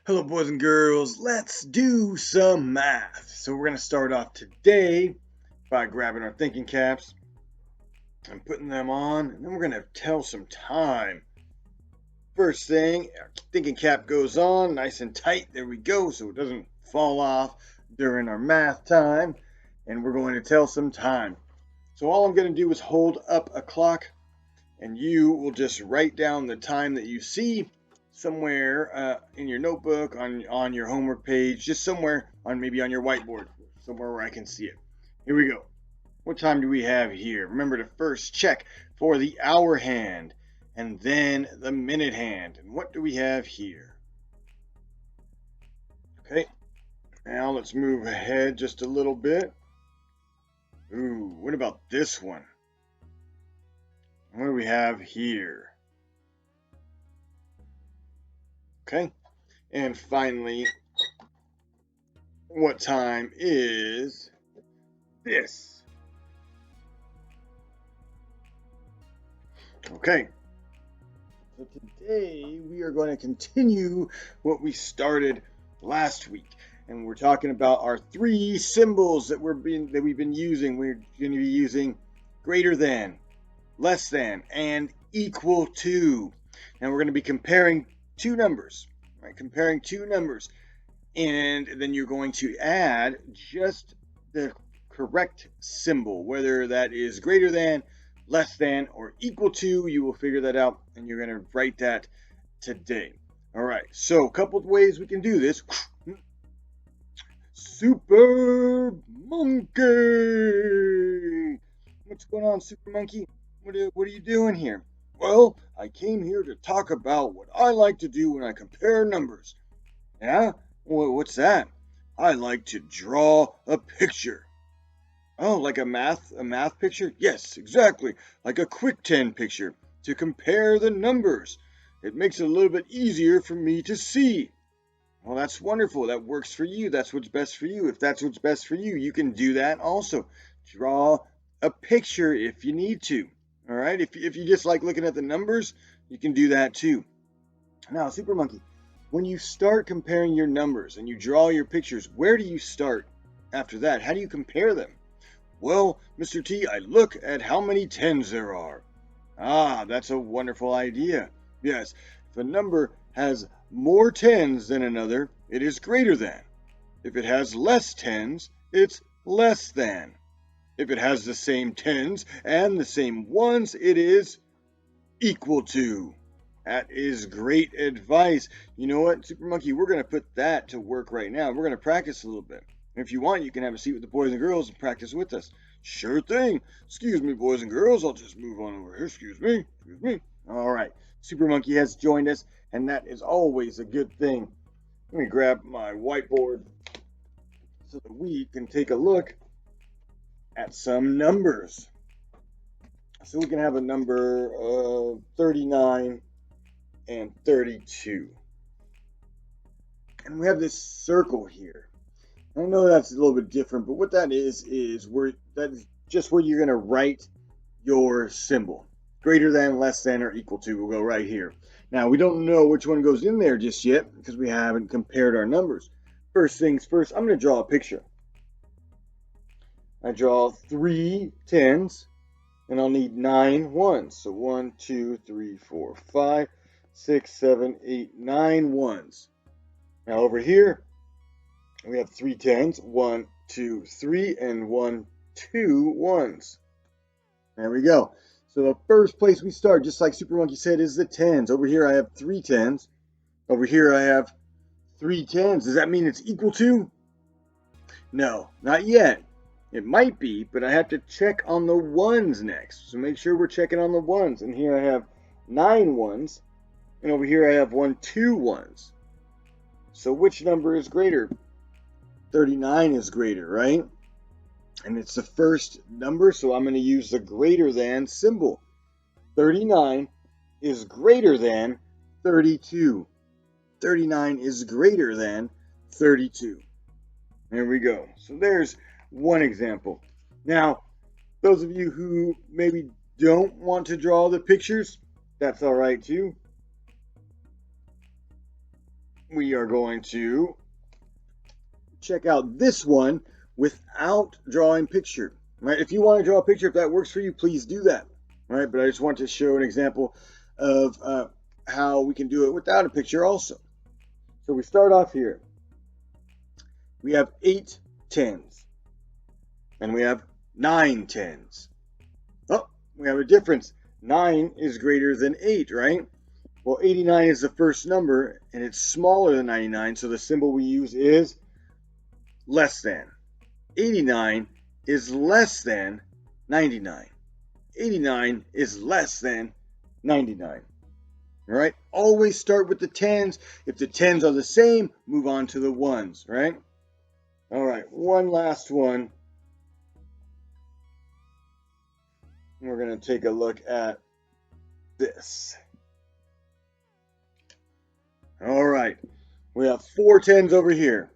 Hello, boys and girls. Let's do some math. So we're going to start off today by grabbing our thinking caps and putting them on, and then we're going to tell some time. First thing, our thinking cap goes on nice and tight. There we go, so it doesn't fall off during our math time, and we're going to tell some time. So all I'm going to do is hold up a clock, and you will just write down the time that you see somewhere in your notebook, on your homework page, just somewhere maybe on your whiteboard, somewhere where I can see it. Here we go. What time do we have here? Remember to first check for the hour hand and then the minute hand. And what do we have here? Okay, now let's move ahead just a little bit. Ooh, what about this one? What do we have here? Okay, and finally, what time is this? Okay, so today we are going to continue what we started last week, and we're talking about our three symbols that we've been using. We're going to be using greater than, less than, and equal to. Now we're going to be comparing two numbers, right? Comparing two numbers, and then you're going to add just the correct symbol, whether that is greater than, less than, or equal to. You will figure that out, and you're going to write that today. All right, so a couple of ways we can do this. Super Monkey! What's going on, Super Monkey? What are you doing here? Well, I came here to talk about what I like to do when I compare numbers. Yeah? What's that? I like to draw a picture. Oh, like a math picture? Yes, exactly. Like a QuickTen picture to compare the numbers. It makes it a little bit easier for me to see. Well, that's wonderful. That works for you. That's what's best for you. If that's what's best for you, you can do that also. Draw a picture if you need to. All right? If you just like looking at the numbers, you can do that too. Now, Super Monkey, when you start comparing your numbers and you draw your pictures, where do you start after that? How do you compare them? Well, Mr. T, I look at how many tens there are. Ah, that's a wonderful idea. Yes, if a number has more tens than another, it is greater than. If it has less tens, it's less than. If it has the same tens and the same ones, it is equal to. That is great advice. You know what, Super Monkey, we're going to put that to work right now. We're going to practice a little bit. And if you want, you can have a seat with the boys and girls and practice with us. Sure thing. Excuse me, boys and girls. I'll just move on over here. Excuse me. Excuse me. All right. Super Monkey has joined us, and that is always a good thing. Let me grab my whiteboard so that we can take a look at some numbers. So we can have a number of 39 and 32. And we have this circle here. I know that's a little bit different, but what that is that's just where you're going to write your symbol. Greater than, less than, or equal to will go right here. Now, we don't know which one goes in there just yet because we haven't compared our numbers. First things first, I'm going to draw a picture. I draw 3 tens, and I'll need 9 ones. So 1, 2, 3, 4, 5, 6, 7, 8, 9 ones. Now over here, we have 3 tens, 1, 2, 3, and 1, 2 ones. There we go. So the first place we start, just like Super Monkey said, is the tens. Over here I have 3 tens. Over here I have 3 tens. Does that mean it's equal to? No, not yet. It might be, but I have to check on the ones next. So make sure we're checking on the ones. And here I have 9 ones. And over here I have 1, 2 ones. So which number is greater? 39 is greater, right? And it's the first number, so I'm going to use the greater than symbol. 39 is greater than 32. 39 is greater than 32. There we go. So there's one example. Now, those of you who maybe don't want to draw the pictures, that's all right too. we are going to check out this one without drawing picture. Right? If you want to draw a picture, if that works for you, please do that. Right? But I just want to show an example of how we can do it without a picture also. So we start off here. We have 8 tens. And we have 9 tens. Oh, we have a difference. 9 is greater than 8, right? Well, 89 is the first number, and it's smaller than 99, so the symbol we use is less than. 89 is less than 99. 89 is less than 99. All right? Always start with the tens. If the tens are the same, move on to the ones, right? All right, one last one. We're going to take a look at this. All right, we have 4 tens over here.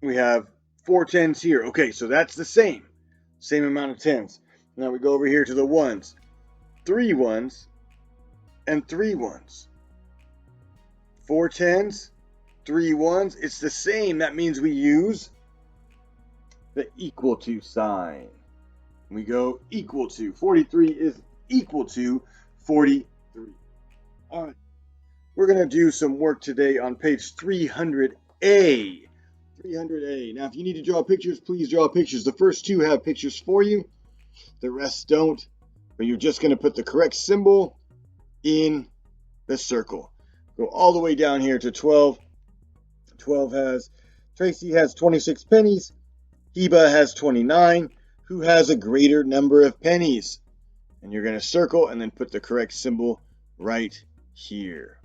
We have 4 tens here. Okay, so that's the same amount of tens. Now we go over here to the ones. 3 ones and 3 ones. 4 tens, 3 ones. It's the same. That means we use the equal to sign. We go equal to. 43 is equal to 43. All right. We're going to do some work today on page 300A. 300A. Now, if you need to draw pictures, please draw pictures. The first 2 have pictures for you. The rest don't. But you're just going to put the correct symbol in the circle. Go all the way down here to 12. 12 has, Tracy has 26 pennies. Heba has 29. Who has a greater number of pennies? And you're going to circle and then put the correct symbol right here.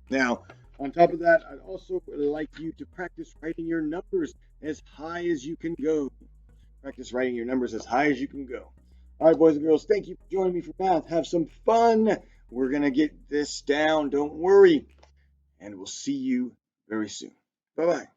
Now, on top of that, I'd also like you to practice writing your numbers as high as you can go. Practice writing your numbers as high as you can go. All right, boys and girls, thank you for joining me for math. Have some fun. We're going to get this down. Don't worry. And we'll see you very soon. Bye-bye.